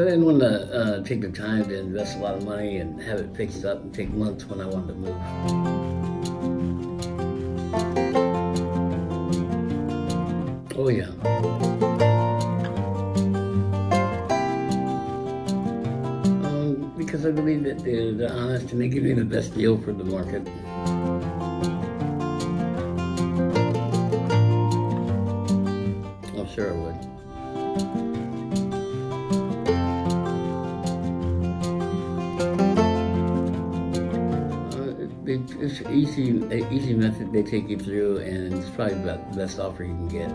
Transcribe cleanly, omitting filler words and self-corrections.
I didn't want to take the time to invest a lot of money and have it fixed up and take months when I wanted to move. Oh yeah. Because I believe that they're honest and they give me the best deal for the market. Oh, sure I would. It's an easy method they take you through, and it's probably about the best offer you can get.